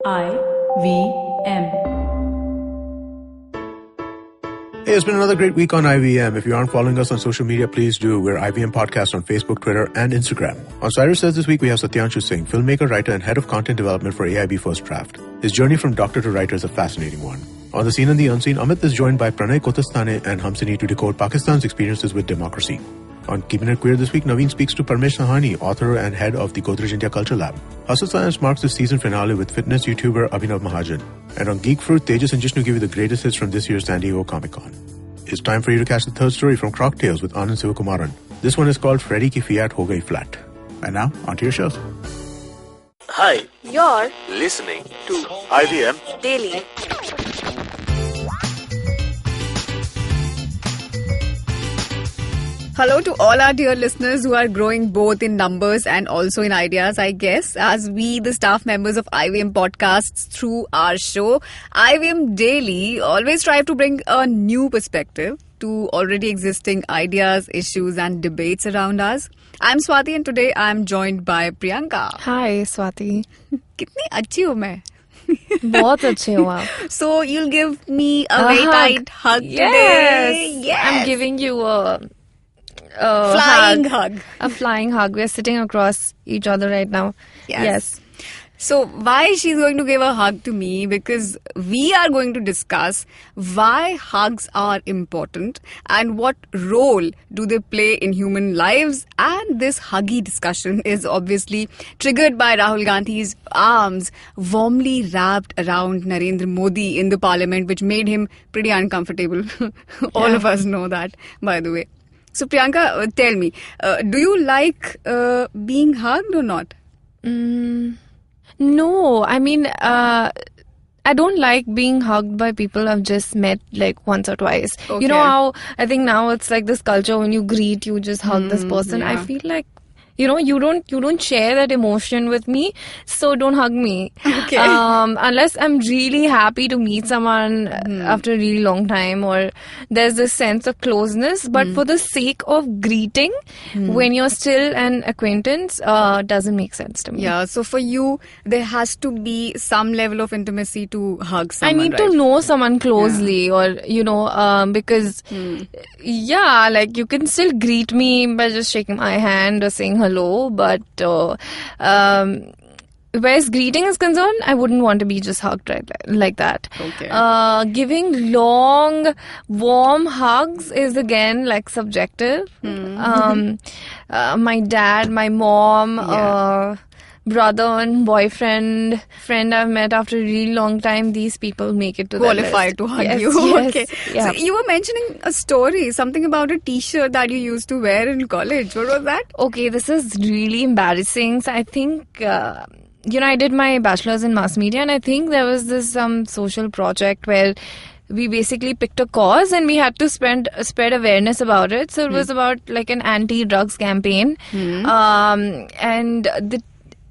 IVM. Hey, it's been another great week on IVM. If you aren't following us on social media, please do. We're IVM Podcast on Facebook, Twitter, and Instagram. On Cyrus Says this week, we have Satyanshu Singh, filmmaker, writer, and head of content development for AIB First Draft. His journey from doctor to writer is a fascinating one. On The Scene and the Unseen, Amit is joined by Pranay Kotastane and Hamsini to decode Pakistan's experiences with democracy. On Keeping It Queer this week, Naveen speaks to Parmesh Sahani, author and head of the Godrej India Culture Lab. Hustle Science marks the season finale with fitness YouTuber Abhinav Mahajan. And on Geek Fruit, Tejas and Jishnu give you the greatest hits from this year's San Diego Comic-Con. It's time for you to catch the third story from Croc Tales with Anand Sivakumaran. This one is called Freddy Ki Fiat Ho Gayi Flat. And now, onto your shows. Hi, You're listening to IVM Daily. Hello to all our dear listeners who are growing both in numbers and also in ideas, I guess, as we, the staff members of IVM podcasts through our show, IVM Daily, always strive to bring a new perspective to already existing ideas, issues and debates around us. I'm Swati and today I'm joined by Priyanka. Hi, Swati. कितनी अच्छी हूँ मैं? बहुत अच्छे हो आप. So you'll give me a very hug. tight hug today. Yes. I'm giving you a flying hug. A flying hug. We're sitting across each other right now. Yes. So why she's going to give a hug to me? Because we are going to discuss why hugs are important and what role do they play in human lives. And this huggy discussion is obviously triggered by Rahul Gandhi's arms warmly wrapped around Narendra Modi in the parliament, which made him pretty uncomfortable. All of us know that, by the way. So Priyanka, tell me, do you like being hugged or not? No, I mean, I don't like being hugged by people I've just met like once or twice. Okay. You know how I think now it's like this culture when you greet, you just hug this person. Yeah. I feel like, you know, you don't share that emotion with me, so don't hug me. Okay. Unless I'm really happy to meet someone after a really long time, or there's this sense of closeness. But for the sake of greeting, when you're still an acquaintance, doesn't make sense to me. Yeah, so for you, there has to be some level of intimacy to hug someone, I need right? to know someone closely, or, you know, because, yeah, like you can still greet me by just shaking my hand or saying hello, but whereas greeting is concerned, I wouldn't want to be just hugged like that. Okay. Giving long, warm hugs is again like subjective. My dad, my mom, brother and boyfriend, friend I've met after a really long time, these people make it to the Qualified list. to hug Yes, you. yes, Okay. yeah. So you were mentioning a story, something about a t-shirt that you used to wear in college. What was that? Okay, this is really embarrassing. So I think, you know, I did my bachelor's in mass media, and I think there was this social project where we basically picked a cause and we had to spread awareness about it. So it was about like an anti-drugs campaign.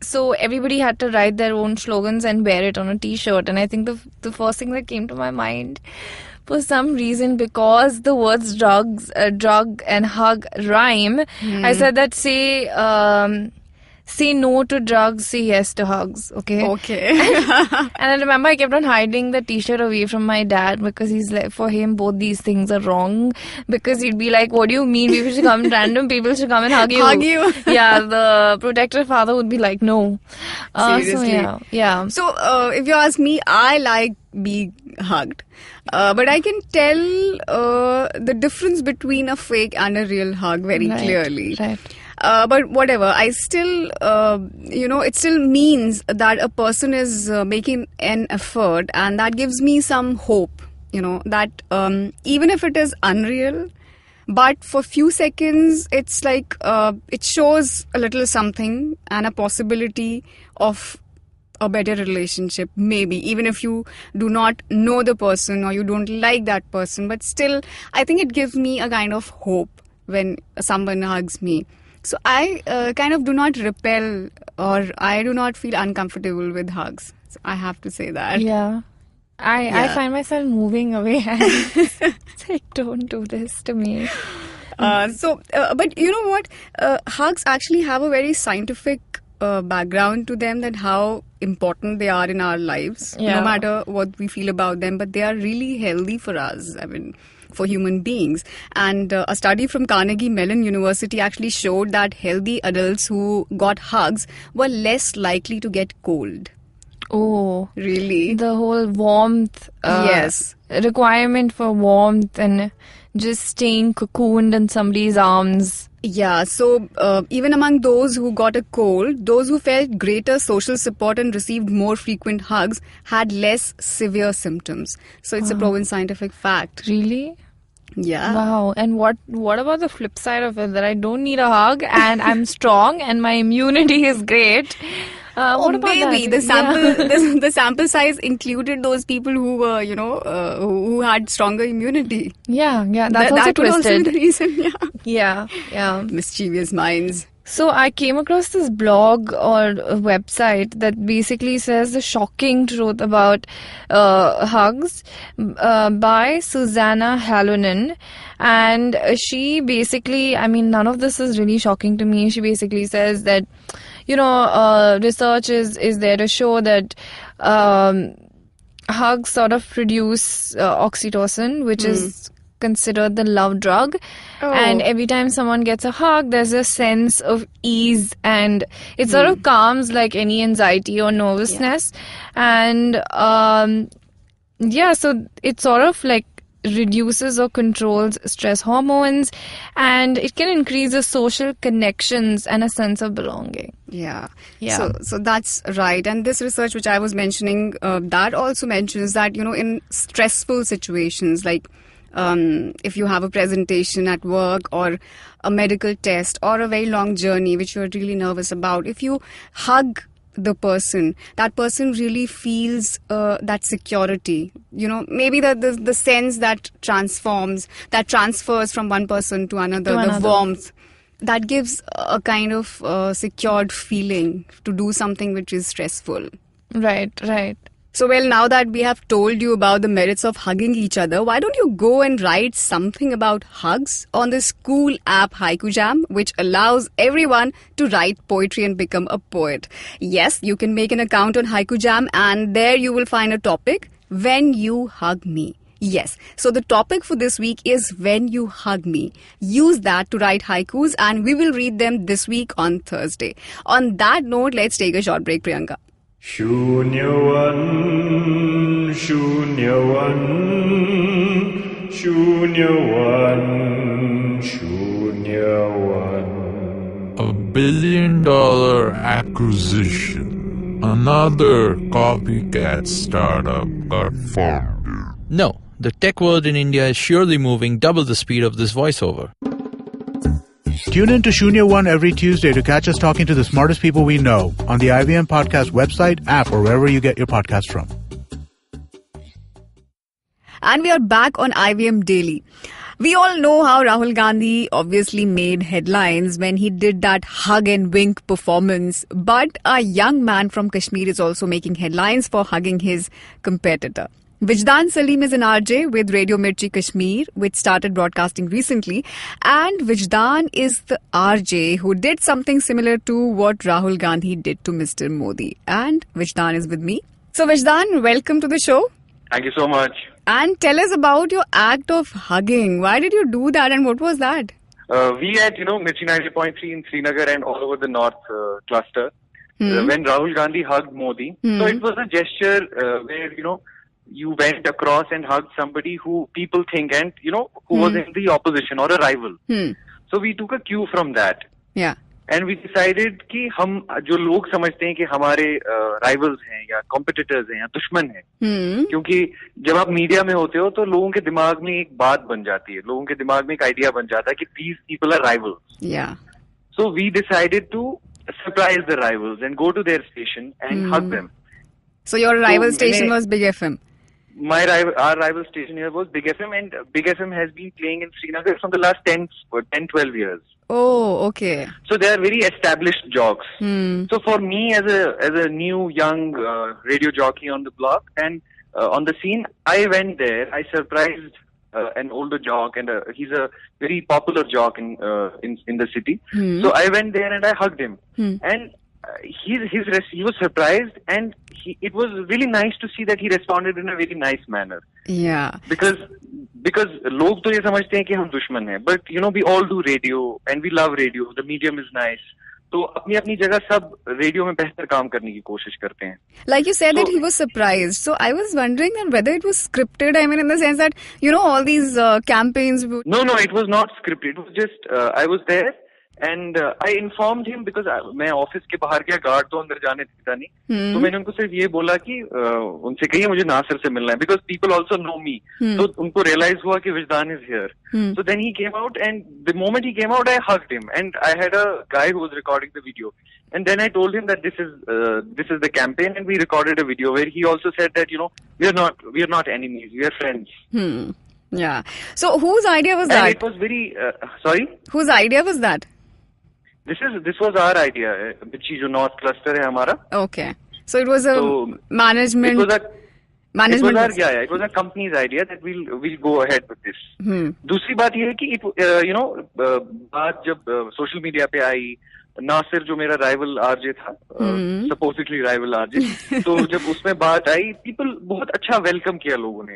So everybody had to write their own slogans and wear it on a t-shirt. And I think the first thing that came to my mind, for some reason, because the words drug and hug rhyme, I said that say no to drugs, say yes to hugs. Okay. And I remember I kept on hiding the t-shirt away from my dad because he's like, for him, both these things are wrong. Because he'd be like, what do you mean? People should come, random people should come and hug you. Yeah, the protective father would be like, no. Seriously. So, yeah. So if you ask me, I like being hugged. But I can tell the difference between a fake and a real hug very clearly. Right. But whatever, I still, it still means that a person is making an effort, and that gives me some hope, that even if it is unreal, but for few seconds, it's like it shows a little something and a possibility of a better relationship, maybe, even if you do not know the person or you don't like that person. But still, I think it gives me a kind of hope when someone hugs me. So I kind of do not repel, or I do not feel uncomfortable with hugs. So I have to say that. Yeah. I find myself moving away and it's like, don't do this to me. But you know what? Hugs actually have a very scientific background to them, that how important they are in our lives, no matter what we feel about them, but they are really healthy for us. I mean, for human beings. And a study from Carnegie Mellon University actually showed that healthy adults who got hugs were less likely to get cold. Oh, really? The whole warmth. Yes. Requirement for warmth and just staying cocooned in somebody's arms. Yeah, so even among those who got a cold, those who felt greater social support and received more frequent hugs had less severe symptoms. So it's a proven scientific fact. Really? Yeah. Wow. And what about the flip side of it? That I don't need a hug and I'm strong and my immunity is great. What about maybe that? the sample size included those people who were, who had stronger immunity. Yeah. That's also that twisted. Would also be the reason. Yeah. Mischievous minds. So I came across this blog or a website that basically says the shocking truth about hugs by Susanna Hallonen. And she basically, I mean, none of this is really shocking to me. She basically says that, research is there to show that hugs sort of produce oxytocin, which is considered the love drug. And every time someone gets a hug, there's a sense of ease and it sort of calms like any anxiety or nervousness. And so it sort of like reduces or controls stress hormones, and it can increase the social connections and a sense of belonging. Yeah. So that's right. And this research which I was mentioning, that also mentions that, in stressful situations, like if you have a presentation at work or a medical test or a very long journey which you're really nervous about, if you hug that person really feels that security, maybe the sense that transfers from one person to another, the warmth that gives a kind of secured feeling to do something which is stressful. Right. So, well, now that we have told you about the merits of hugging each other, why don't you go and write something about hugs on this cool app Haiku Jam, which allows everyone to write poetry and become a poet. Yes, you can make an account on Haiku Jam and there you will find a topic, When You Hug Me. Yes, so the topic for this week is When You Hug Me. Use that to write haikus and we will read them this week on Thursday. On that note, let's take a short break, Priyanka. Shunyavan, Shunyavan, Shunyavan, Shunyavan. $1 billion acquisition. Another copycat startup got formed. No, the tech world in India is surely moving double the speed of this voiceover. Tune in to Shunya One every Tuesday to catch us talking to the smartest people we know on the IVM Podcast website, app, or wherever you get your podcasts from. And we are back on IVM Daily. We all know how Rahul Gandhi obviously made headlines when he did that hug and wink performance. But a young man from Kashmir is also making headlines for hugging his competitor. Vijdan Salim is an RJ with Radio Mirchi Kashmir, which started broadcasting recently. And Vijdan is the RJ who did something similar to what Rahul Gandhi did to Mr. Modi. And Vijdan is with me. So Vijdan, welcome to the show. Thank you so much. And tell us about your act of hugging. Why did you do that and what was that? We at, Mirchi 90.3 in Srinagar and all over the north cluster, when Rahul Gandhi hugged Modi. So it was a gesture where, you went across and hugged somebody who people think and, who was in the opposition or a rival. So we took a cue from that. Yeah. And we decided कि हम जो लोग समझते हैं कि हमारे rivals हैं या कॉम्पिटिटर्स हैं या दुश्मन हैं, क्योंकि जब आप मीडिया में होते हो तो लोगों के दिमाग में एक बात बन जाती है, लोगों के दिमाग में एक आइडिया बन जाता है कि these people are rivals. Yeah. So we decided to surprise the rivals and go to their station and hug them. So your rival station was Big FM. Our rival station here was Big FM, and Big FM has been playing in Srinagar from the last 10, 12 years. Oh, okay. So they are very established jocks. So for me as a new young radio jockey on the block and on the scene, I went there. I surprised an older jock, and he's a very popular jock in the city. So I went there and I hugged him. And he was surprised, and it was really nice to see that he responded in a very nice manner. Yeah. Because लोग तो ये समझते हैं कि हम दुश्मन हैं, but we all do radio and we love radio. The medium is nice. तो अपनी अपनी जगह सब रेडियो में बेहतर काम करने की कोशिश करते हैं. Like you said that he was surprised. So I was wondering that whether it was scripted. I mean, in the sense that all these campaigns. No, it was not scripted. It was just I was there. And I informed him because मैं office के बाहर गया, guard तो अंदर जाने देता नहीं, तो मैंने उनको सिर्फ ये बोला कि उनसे कहिए मुझे नासिर से मिलना है, because people also know me. तो उनको रियलाइज हुआ कि Wijdan is here. So then he came out, and the moment he came out I hugged him, and I had a guy who was recording the video, and then I told him that this is the campaign, and we recorded a video where he also said that we are not enemies, we are friends. Yeah. So whose idea was that? And it was very sorry. Whose idea was that? This was our idea. Mirchi जो North cluster है हमारा. Okay. So it was a management. It was a company's idea that we'll go ahead with this. दूसरी बात ये है कि बात जब सोशल मीडिया पे आई, नासिर जो मेरा राइवल आरजे था, सपोजिटली राइवल आरजे, तो जब उसमें बात आई, पीपल बहुत अच्छा वेलकम किया लोगों ने.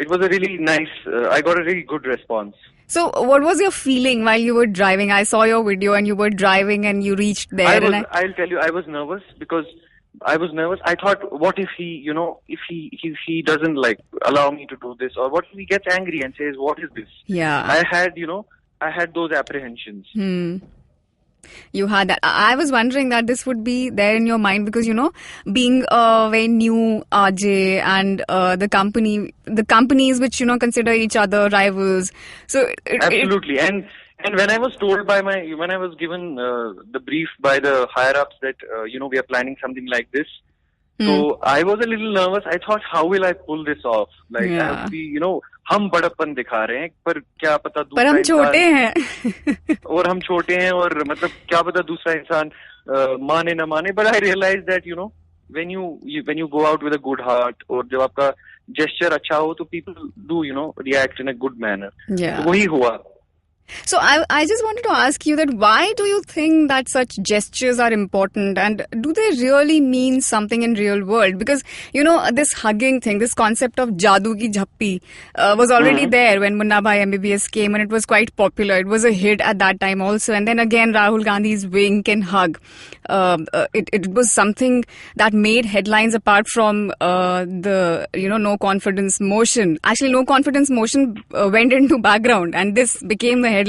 It was a really nice, I got a really good response. So what was your feeling while you were driving? I saw your video and you were driving and you reached there. I'll tell you, I was nervous because I thought, what if he, if he doesn't allow me to do this, or what if he gets angry and says, what is this? Yeah. I had those apprehensions. You had that. I was wondering that this would be there in your mind because, being a very new RJ and the companies which, consider each other rivals. So absolutely. And when I was told when I was given the brief by the higher ups that, we are planning something like this. So I was a little nervous. I thought, how will I pull this off? I have to be, हम बड़प्पन दिखा रहे हैं, पर क्या पता दूसरा इंसान, हम छोटे हैं और हम छोटे हैं, और मतलब क्या पता दूसरा इंसान माने ना माने. But I realized that when you go out with a good heart, और जब आपका gesture अच्छा हो, तो people do react in a good manner. Yeah. तो वही हुआ. So I just wanted to ask you that why do you think that such gestures are important, and do they really mean something in real world? Because this hugging thing, this concept of jadoo ki jhappi was already there when Munna Bhai MBBS came, and it was quite popular. It was a hit at that time also, and then again Rahul Gandhi's wink and hug. It was something that made headlines apart from the no confidence motion. Actually, no confidence motion went into background, and this became the headline.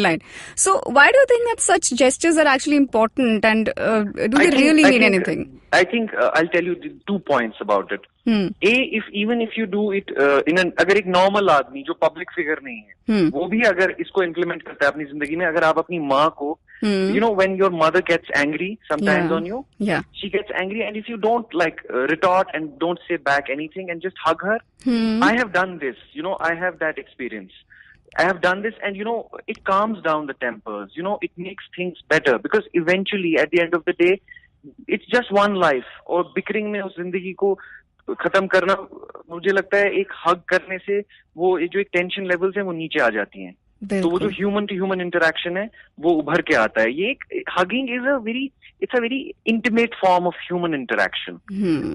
So why do you think that such gestures are actually important, and do they really mean anything? I think I'll tell you 2 points about it. Even if you do it अगर एक normal आदमी जो public figure नहीं है, वो भी अगर इसको implement करता है अपनी जिंदगी में, अगर आप अपनी माँ को, when your mother gets angry sometimes on you, she gets angry, and if you don't retort and don't say back anything and just hug her, I have done this, I have that experience. I have done this, and it calms down the tempers, it makes things better, because eventually at the end of the day, it's just one life. और bickering में उस जिंदगी को खत्म करना, मुझे लगता है एक हग करने से वो जो एक टेंशन लेवल्स हैं वो नीचे आ जाती हैं. तो वो जो ह्यूमन टू ह्यूमन इंटरेक्शन है वो उभर के आता है. ये एक hugging it's a very intimate form of human interaction.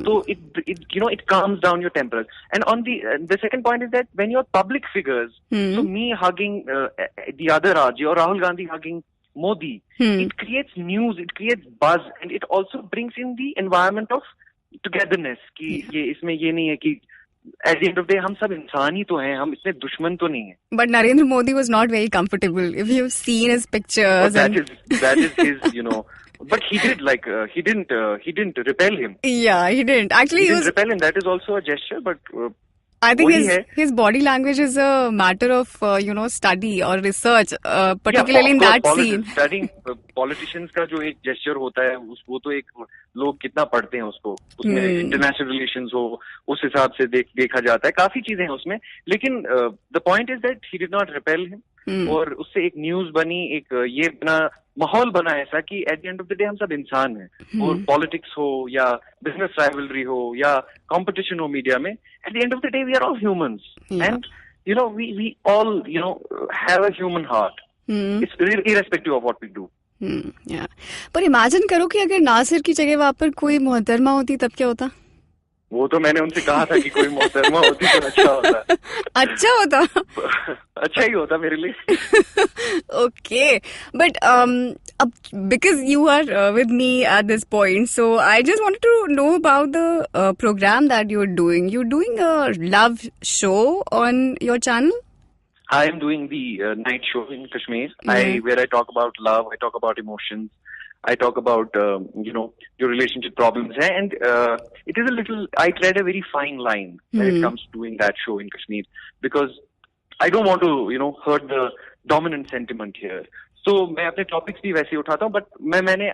So it calms down your tempers. And on the second point is that when you're public figures, so me hugging the other RJ or Rahul Gandhi hugging Modi, it creates news, it creates buzz, and it also brings in the environment of togetherness. कि ये इसमें ये नहीं है कि at the end of the day हम सब इंसान ही तो हैं, हम इतने दुश्मन तो नहीं हैं. But Narendra Modi was not very comfortable. If you've seen his pictures, that is his but he didn't repel him. Yeah, he didn't. Actually, he didn't repel him. That is also a gesture, but I think his body language is a matter of study or research, particularly in that scene. Studying politicians का जो एक gesture होता है, वो तो एक लोग कितना पढ़ते हैं उसको, उसमें international relations हो, उस हिसाब से देखा जाता है, काफी चीजें हैं उसमें. लेकिन the point is that he did not repel him, और उससे एक न्यूज बनी, एक ये बना माहौल बना ऐसा कि eight the end of the day हम सब इंसान हैं. और पॉलिटिक्स हो या बिजनेस राइवलरी हो या कंपटीशन हो मीडिया में, at the end of the day we are all humans, and we all have a human heart. It's irrespective of what we do. Yeah. पर imagine करो कि अगर नासिर की जगह वहाँ पर कोई मोहतरमा होती तब क्या होता? वो तो मैंने उनसे कहा था कि कोई मोहतरमा होती तो अच्छा होता. अच्छा होता? अच्छा ही होता मेरे लिए. Okay, but because you are with me at this point, so I just wanted to know about the program that you're doing. You're doing a love show on your channel? I am doing the night show in Kashmir, where I talk about love, I talk about emotions, I talk about, your relationship problems. And it is I tread a very fine line when it comes to doing that show in Kashmir, because I don't want to, hurt the dominant sentiment here. So मैं अपने topics भी वैसे उठाता हूँ, but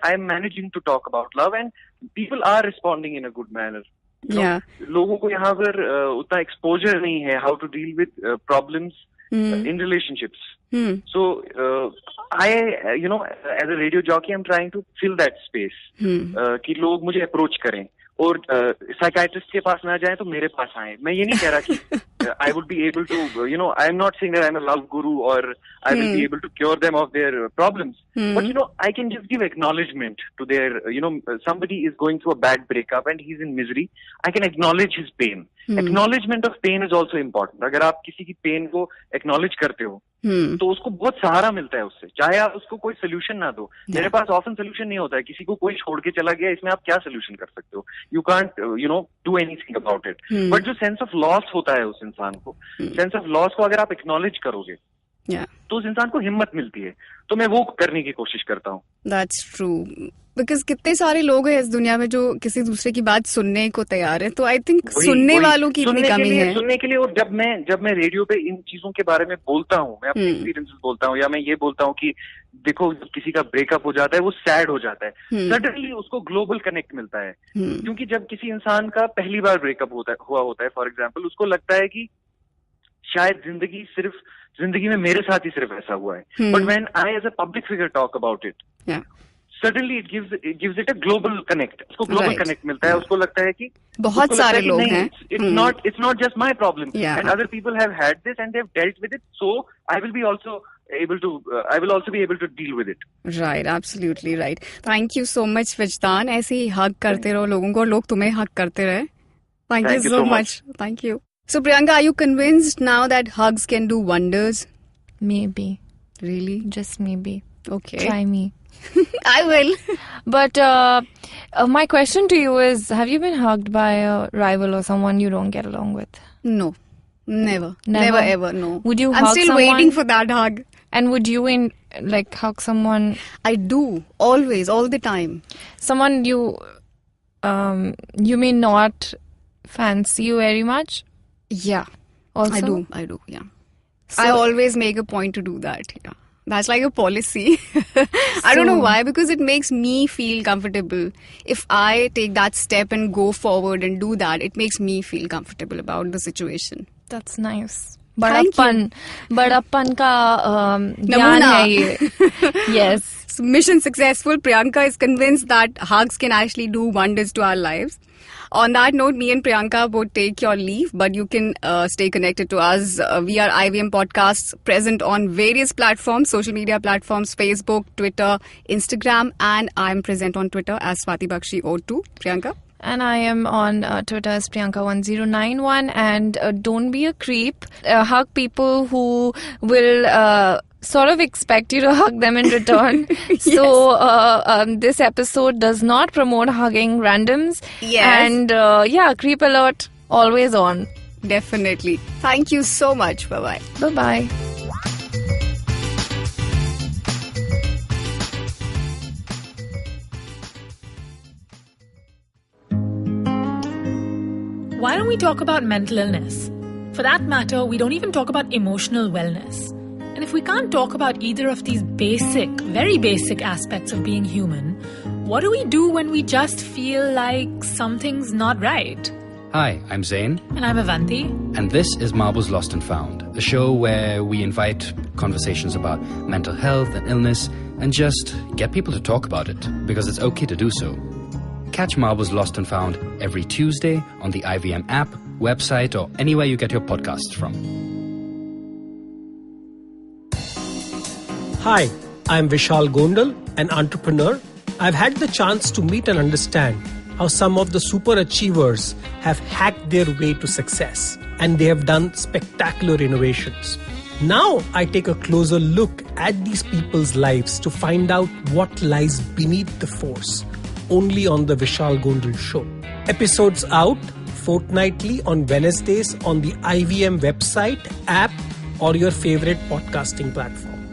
I am managing to talk about love and people are responding in a good manner. Yeah. लोगों को यहाँ पर उतना exposure नहीं है how to deal with problems in relationships. So I, as a radio jockey, I'm trying to fill that space. कि लोग मुझे approach करें और psychiatrist के पास ना जाएं तो मेरे पास आएं. मैं ये नहीं कह रहा कि I would be able to, I'm not saying that I'm a love guru or I will be able to cure them of their problems. But, I can just give acknowledgement to their, somebody is going through a bad breakup and he's in misery. I can acknowledge his pain. Acknowledgement of pain is also important. अगर आप किसी की pain को acknowledge करते हो, तो उसको बहुत सहारा मिलता है उससे. चाहे आप उसको कोई solution ना दो. मेरे पास often solution नहीं होता है. किसी को कोई छोड़ के चला गया, इसमें आप क्या solution कर सकते हो? You can't, do anything about it. But जो sense of loss होता है उस इंसान को, sense of loss को अगर आप acknowledge करोगे, तो उस इंसान को हिम्मत मिलती है. तो मैं वो करने की कोशिश करता हूँ. That's true. Because कितने सारे लोग हैं इस दुनिया में जो किसी दूसरे की बात सुनने को तैयार है. तो I think सुनने वालों की इतनी कमी है. सुनने के लिए. और जब मैं रेडियो पे इन चीजों के बारे में बोलता हूँ, मैं अपने एक्सपीरियंसेस बोलता हूँ, या मैं ये बोलता हूँ कि देखो किसी का ब्रेकअप हो जाता है, वो सैड हो जाता है, सडनली उसको ग्लोबल कनेक्ट मिलता है. क्योंकि जब किसी इंसान का पहली बार ब्रेकअप हुआ होता है, फॉर एग्जाम्पल, उसको लगता है कि शायद जिंदगी में मेरे साथ ही सिर्फ ऐसा हुआ है. But when I as a public figure talk about it, suddenly it gives it a global connect. उसको global connect मिलता है. उसको लगता है कि बहुत सारे लोग हैं. It's not just my problem. And other people have had this and they've dealt with it. So I will also be able to deal with it. Right, absolutely right. Thank you so much, Vijdan. ऐसे ही hug करते रहो लोगों को और लोग तुम्हें hug करते रहे. Thank you so much. Thank you. So Priyanka, are you convinced now that hugs can do wonders? Maybe. Really? Just maybe. Okay. Try me. I will. But my question to you is, have you been hugged by a rival or someone you don't get along with? No. Never ever, no. Would you I'm hug still someone? waiting for that hug. And would you hug someone? I do. Always, all the time. Someone you may not fancy you very much? Yeah. Also? I do, yeah. So, I always make a point to do that, yeah. That's like a policy. I don't know why, because it makes me feel comfortable. If I take that step and go forward and do that, it makes me feel comfortable about the situation. That's nice. बड़प्पन का ज्ञान है ये. Yes. So mission successful. Priyanka is convinced that hugs can actually do wonders to our lives. On that note, me and Priyanka would take your leave, but you can stay connected to us. We are IVM Podcasts, present on various platforms, social media platforms, Facebook, Twitter, Instagram, and I'm present on Twitter as Swati Bakshi O2. Priyanka? And I am on Twitter as Priyanka1091. And don't be a creep. Hug people who will sort of expect you to hug them in return. Yes. So this episode does not promote hugging randoms. Yes. And creep alert always on. Definitely. Thank you so much. Bye-bye. Bye-bye. Why don't we talk about mental illness? For that matter, we don't even talk about emotional wellness. And if we can't talk about either of these very basic aspects of being human, what do we do when we just feel like something's not right? Hi, I'm Zain. And I'm Avanti. And this is Marbles Lost and Found, a show where we invite conversations about mental health and illness and just get people to talk about it, because it's okay to do so. Catch Marbles Lost and Found every Tuesday on the IVM app, website, or anywhere you get your podcasts from. Hi, I'm Vishal Gondal, an entrepreneur. I've had the chance to meet and understand how some of the super achievers have hacked their way to success, and they have done spectacular innovations. Now I take a closer look at these people's lives to find out what lies beneath the force, only on the Vishal Gondal Show. Episodes out fortnightly on Wednesdays on the IVM website, app, or your favorite podcasting platform.